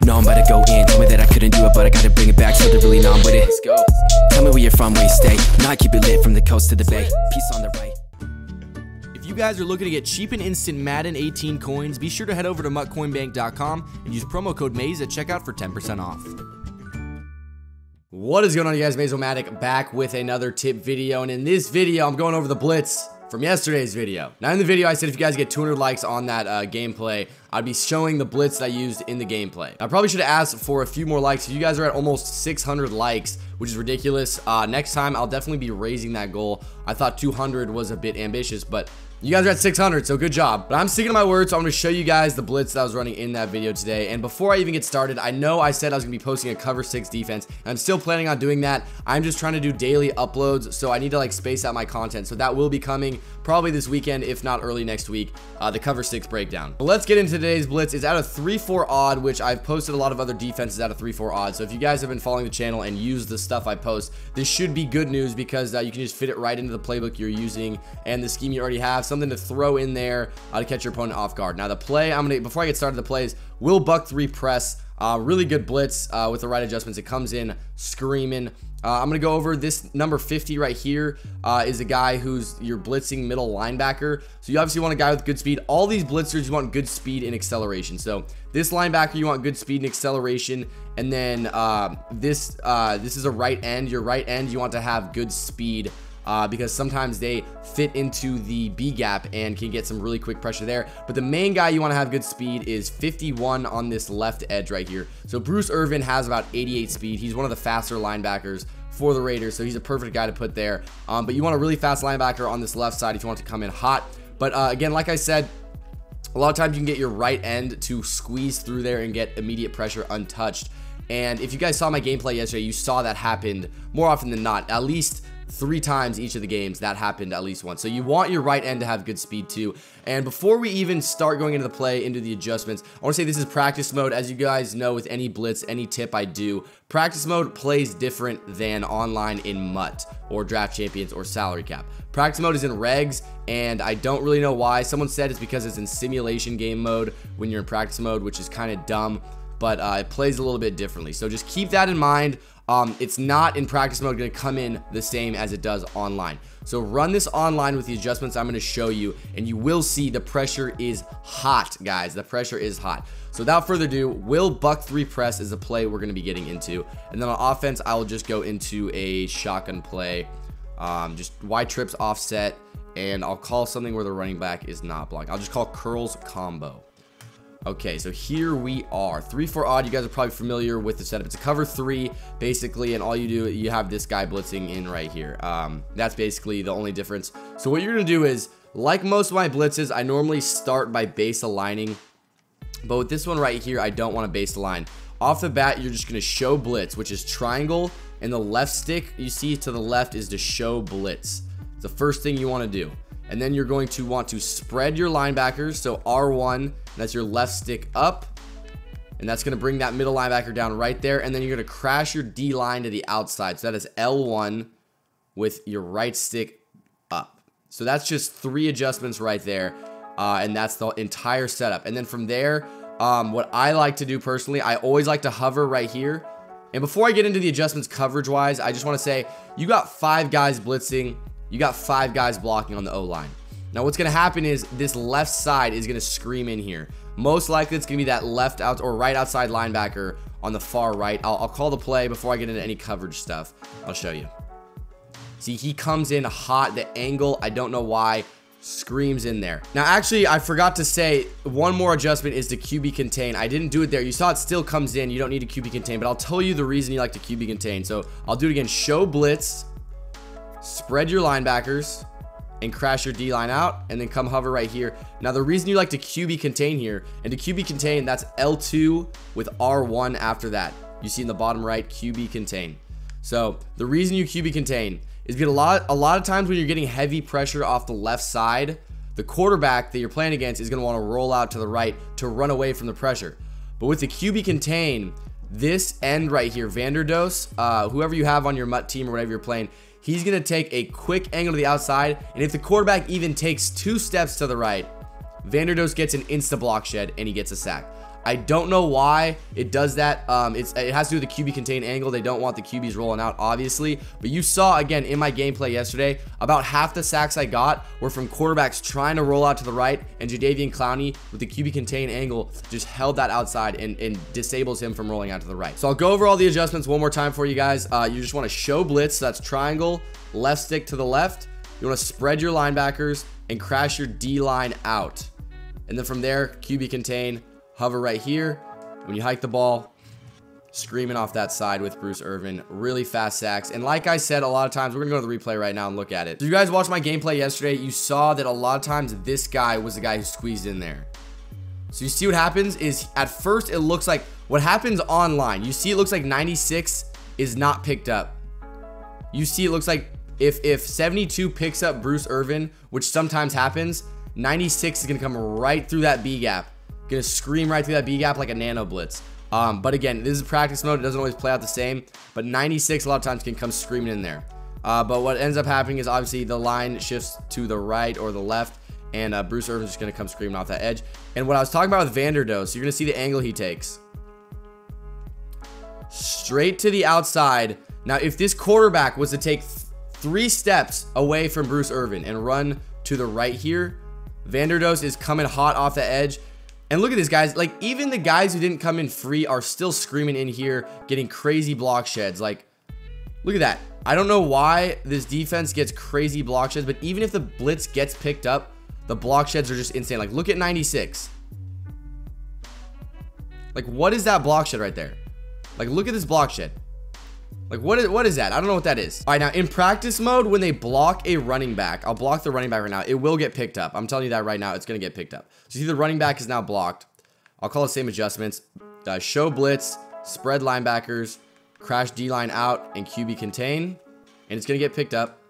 No, I'm about to go in. Told me that I couldn't do it, but I gotta bring it back. So they're really numb with it. Let's go. Tell me where you're from, where you stay. Now I keep it lit from the coast to the bay. Peace on the right. If you guys are looking to get cheap and instant Madden 18 coins, be sure to head over to muckcoinbank.com and use promo code Maze at checkout for 10% off. What is going on, you guys? Maze-O-Matic back with another tip video, and in this video I'm going over the Blitz from yesterday's video. Now in the video I said if you guys get 200 likes on that gameplay, I'd be showing the Blitz that I used in the gameplay. I probably should have asked for a few more likes. If you guys are at almost 600 likes, which is ridiculous, next time I'll definitely be raising that goal. I thought 200 was a bit ambitious, but you guys are at 600, so good job. But I'm sticking to my word, so I'm going to show you guys the Blitz that I was running in that video today. And before I even get started, I know I said I was going to be posting a cover 6 defense, and I'm still planning on doing that. I'm just trying to do daily uploads, so I need to like space out my content. So that will be coming probably this weekend, if not early next week, the cover 6 breakdown. But let's get into today's Blitz. It's at a 3-4 odd, which I've posted a lot of other defenses at a 3-4 odd. So if you guys have been following the channel and use the stuff I post, this should be good news because you can just fit it right into the playbook you're using and the scheme you already have. Something to throw in there to catch your opponent off guard. Now the play, before I get started, the plays will buck 3 press. Really good Blitz with the right adjustments. It comes in screaming. I'm gonna go over this number 50 right here. Is a guy who's your blitzing middle linebacker. So you obviously want a guy with good speed. All these blitzers, you want good speed and acceleration. So this linebacker, you want good speed and acceleration. And then this is a right end. Your right end, you want to have good speed. Because sometimes they fit into the B gap and can get some really quick pressure there. But the main guy you want to have good speed is 51 on this left edge right here. So Bruce Irvin has about 88 speed. He's one of the faster linebackers for the Raiders, so he's a perfect guy to put there. But you want a really fast linebacker on this left side if you want to come in hot. But again, like I said, a lot of times you can get your right end to squeeze through there and get immediate pressure untouched. And if you guys saw my gameplay yesterday, you saw that happened more often than not. At least 3 times each of the games that happened at least once. So you want your right end to have good speed too. And before we even start going into the play, into the adjustments, I want to say this is practice mode. As you guys know, with any Blitz, any tip I do, practice mode plays different than online in MUT or Draft Champions or Salary Cap. Practice mode is in regs, and I don't really know why. Someone said it's because it's in simulation game mode when you're in practice mode, which is kind of dumb, but it plays a little bit differently. So just keep that in mind. It's not in practice mode going to come in the same as it does online. So run this online with the adjustments I'm going to show you, and you will see the pressure is hot, guys. The pressure is hot. So without further ado, will buck 3 press is a play we're going to be getting into. And then on offense, I will just go into a shotgun play. Just Y trips offset, and I'll call something where the running back is not blocking. I'll just call curls combo. Okay, so here we are. 3-4 odd. You guys are probably familiar with the setup. It's a cover 3, basically, and all you do, you have this guy blitzing in right here. That's basically the only difference. So what you're going to do is, like most of my blitzes, I normally start by base aligning. But with this one right here, I don't want to base align. Off the bat, you're just going to show blitz, which is triangle, and the left stick you see to the left is to show blitz. It's the first thing you want to do. And then you're going to want to spread your linebackers. So R1, that's your left stick up. And that's going to bring that middle linebacker down right there. And then you're going to crash your D line to the outside. So that is L1 with your right stick up. So that's just 3 adjustments right there. And that's the entire setup. And then from there, what I like to do personally, I always like to hover right here. And before I get into the adjustments coverage-wise, I just want to say, you got 5 guys blitzing. You got 5 guys blocking on the O-line. Now what's going to happen is this left side is going to scream in here. Most likely it's going to be that left out or right outside linebacker on the far right. I'll call the play before I get into any coverage stuff. I'll show you. See, he comes in hot. The angle, I don't know why, screams in there. Now actually, I forgot to say one more adjustment is to QB contain. I didn't do it there. You saw it still comes in. You don't need to QB contain, but I'll tell you the reason you like to QB contain. So I'll do it again. Show blitz. Spread your linebackers and crash your D-line out, and then come hover right here. Now the reason you like to QB contain here, and to QB contain, that's L2 with R1 after that. You see in the bottom right, QB contain. So the reason you QB contain is because a lot of times when you're getting heavy pressure off the left side, the quarterback that you're playing against is going to want to roll out to the right to run away from the pressure. But with the QB contain, this end right here, Vanderdoes, whoever you have on your MUT team or whatever you're playing, he's going to take a quick angle to the outside, and if the quarterback even takes 2 steps to the right, Vanderdoes gets an insta block shed and he gets a sack. I don't know why it does that. It has to do with the QB contain angle. They don't want the QBs rolling out, obviously. But you saw, again, in my gameplay yesterday, about half the sacks I got were from quarterbacks trying to roll out to the right, and Jadeveon Clowney, with the QB contain angle, just held that outside and disables him from rolling out to the right. So I'll go over all the adjustments one more time for you guys. You just want to show blitz. So that's triangle, left stick to the left. You want to spread your linebackers and crash your D-line out. And then from there, QB contain, hover right here. When you hike the ball, screaming off that side with Bruce Irvin. Really fast sacks. And like I said, a lot of times, we're going to go to the replay right now and look at it. So you guys watched my gameplay yesterday. You saw that a lot of times this guy was the guy who squeezed in there. So you see what happens is at first it looks like what happens online. You see it looks like 96 is not picked up. You see it looks like if 72 picks up Bruce Irvin, which sometimes happens, 96 is going to come right through that B gap. Going to scream right through that B gap like a nano blitz. But again, this is practice mode. It doesn't always play out the same. But 96 a lot of times can come screaming in there. But what ends up happening is obviously the line shifts to the right or the left. And Bruce Irvin's just going to come screaming off that edge. And what I was talking about with Vanderdoes, you're going to see the angle he takes. Straight to the outside. Now, if this quarterback was to take 3 steps away from Bruce Irvin and run to the right here, Vanderdoes is coming hot off the edge. And look at this, guys. Like, even the guys who didn't come in free are still screaming in here, getting crazy block sheds. Like, look at that. I don't know why this defense gets crazy block sheds, but even if the blitz gets picked up, the block sheds are just insane. Like, look at 96. Like, what is that block shed right there? Like, look at this block shed. Like, what is that? I don't know what that is. All right, now in practice mode, when they block a running back, I'll block the running back right now. It will get picked up. I'm telling you that right now. It's going to get picked up. So you see the running back is now blocked. I'll call the same adjustments. Show blitz, spread linebackers, crash D-line out, and QB contain. And it's going to get picked up.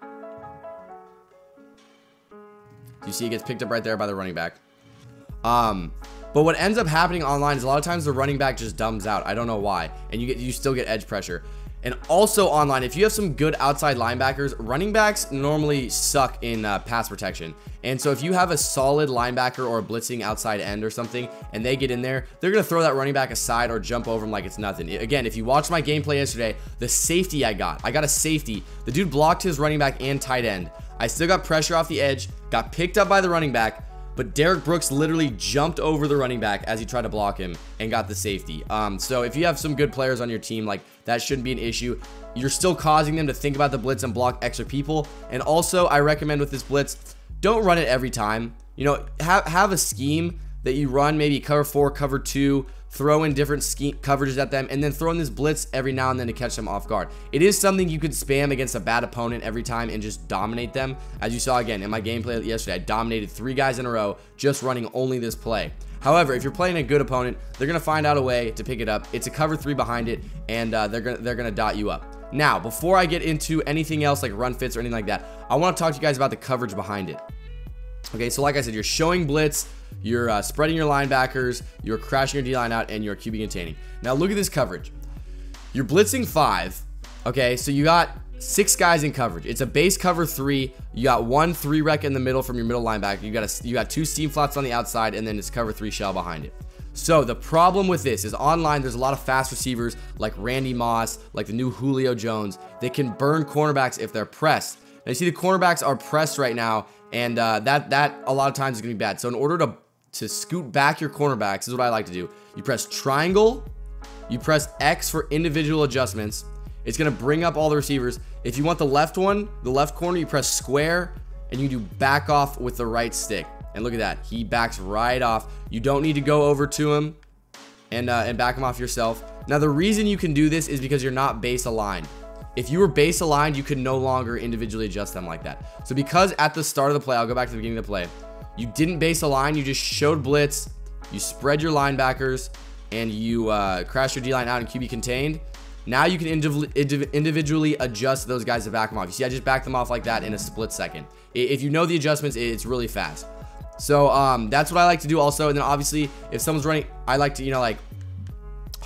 You see it gets picked up right there by the running back. But what ends up happening online is a lot of times the running back just dumbs out. I don't know why. And you still get edge pressure. And also online, if you have some good outside linebackers, running backs normally suck in pass protection. And so if you have a solid linebacker or a blitzing outside end or something, and they get in there, they're going to throw that running back aside or jump over him like it's nothing. Again, if you watched my gameplay yesterday, the safety I got a safety. The dude blocked his running back and tight end. I still got pressure off the edge, got picked up by the running back, but Derek Brooks literally jumped over the running back as he tried to block him and got the safety. So if you have some good players on your team, like, that shouldn't be an issue. You're still causing them to think about the blitz and block extra people. And also, I recommend with this blitz, don't run it every time. You know, have a scheme that you run, maybe cover 4, cover 2, throw in different scheme coverages at them, and then throw in this blitz every now and then to catch them off guard. It is something you could spam against a bad opponent every time and just dominate them. As you saw again in my gameplay yesterday, I dominated 3 guys in a row just running only this play. However, if you're playing a good opponent, they're going to find out a way to pick it up. It's a cover 3 behind it, and they're gonna dot you up. Now, before I get into anything else like run fits or anything like that, I want to talk to you guys about the coverage behind it. Okay, so like I said, you're showing blitz, you're spreading your linebackers, you're crashing your D-line out, and you're QB containing. Now look at this coverage. You're blitzing 5. Okay, so you got 6 guys in coverage. It's a base cover 3. You got 1 3-rec in the middle from your middle linebacker. You got 2 seam flats on the outside, and then it's cover 3 shell behind it. So the problem with this is online, there's a lot of fast receivers like Randy Moss, like the new Julio Jones. They can burn cornerbacks if they're pressed. Now you see the cornerbacks are pressed right now, and that a lot of times is going to be bad. So in order to scoot back your cornerbacks, this is what I like to do. You press triangle, you press X for individual adjustments. It's going to bring up all the receivers. If you want the left one, the left corner, you press square, and you do back off with the right stick. And look at that. He backs right off. You don't need to go over to him and back him off yourself. Now, the reason you can do this is because you're not base aligned. If you were base aligned, you could no longer individually adjust them like that. So because at the start of the play, I'll go back to the beginning of the play, you didn't base align, you just showed blitz, you spread your linebackers, and you crash your D-line out and QB contained. Now you can individually adjust those guys to back them off. You see, I just backed them off like that in a split second. If you know the adjustments, it's really fast. So that's what I like to do also. And then obviously, if someone's running, I like to, you know, like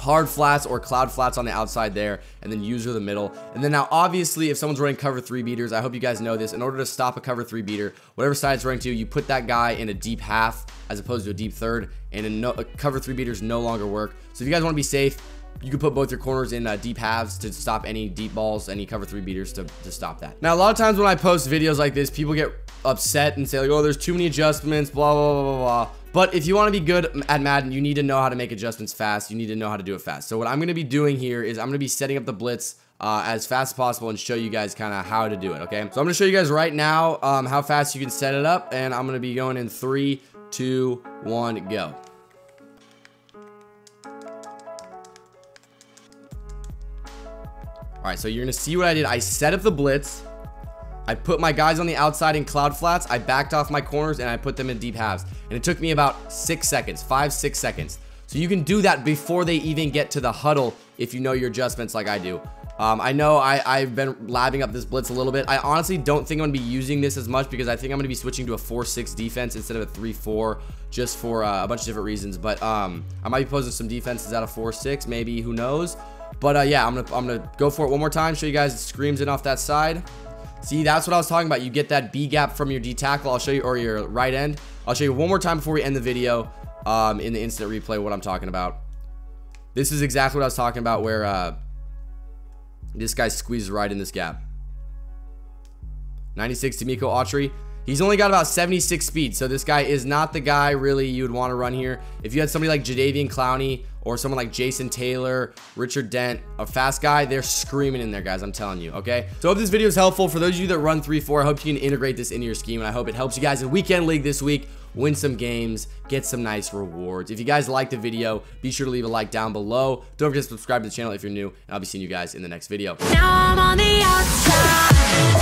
hard flats or cloud flats on the outside there, and then user the middle. And then now, obviously, if someone's running cover 3 beaters, I hope you guys know this, in order to stop a cover 3 beater, whatever side it's running to, you put that guy in a deep half as opposed to a deep third, and cover 3 beaters no longer work. So if you guys want to be safe, you can put both your corners in deep halves to stop any deep balls, any cover 3 beaters to stop that. Now, a lot of times when I post videos like this, people get upset and say like, oh, there's too many adjustments, blah, blah, blah, blah, blah. But if you want to be good at Madden, you need to know how to make adjustments fast. You need to know how to do it fast. So what I'm going to be doing here is I'm going to be setting up the blitz as fast as possible and show you guys kind of how to do it, okay? So I'm going to show you guys right now how fast you can set it up, and I'm going to be going in 3, 2, 1, go. All right, so you're going to see what I did. I set up the blitz. I put my guys on the outside in cloud flats. I backed off my corners and I put them in deep halves. And it took me about 6 seconds, 5-6 seconds. So you can do that before they even get to the huddle if you know your adjustments like I do. I know I've been labbing up this blitz a little bit. I honestly don't think I'm going to be using this as much because I think I'm going to be switching to a 4-6 defense instead of a 3-4 just for a bunch of different reasons. But I might be posing some defenses out of 4-6, maybe, who knows. But yeah, I'm gonna go for it one more time, show you guys the screams in off that side. See, that's what I was talking about. You get that B gap from your D tackle. I'll show you, or your right end. I'll show you one more time before we end the video in the instant replay what I'm talking about. This is exactly what I was talking about, where this guy squeezes right in this gap. 96 to Miko Autry. He's only got about 76 speed, so this guy is not the guy really you would want to run here. If you had somebody like Jadeveon Clowney or someone like Jason Taylor, Richard Dent, a fast guy, they're screaming in there, guys. I'm telling you, okay? So I hope this video is helpful. For those of you that run 3-4, I hope you can integrate this into your scheme, and I hope it helps you guys in Weekend League this week. Win some games, get some nice rewards. If you guys liked the video, be sure to leave a like down below. Don't forget to subscribe to the channel if you're new, and I'll be seeing you guys in the next video. Now I'm on the outside.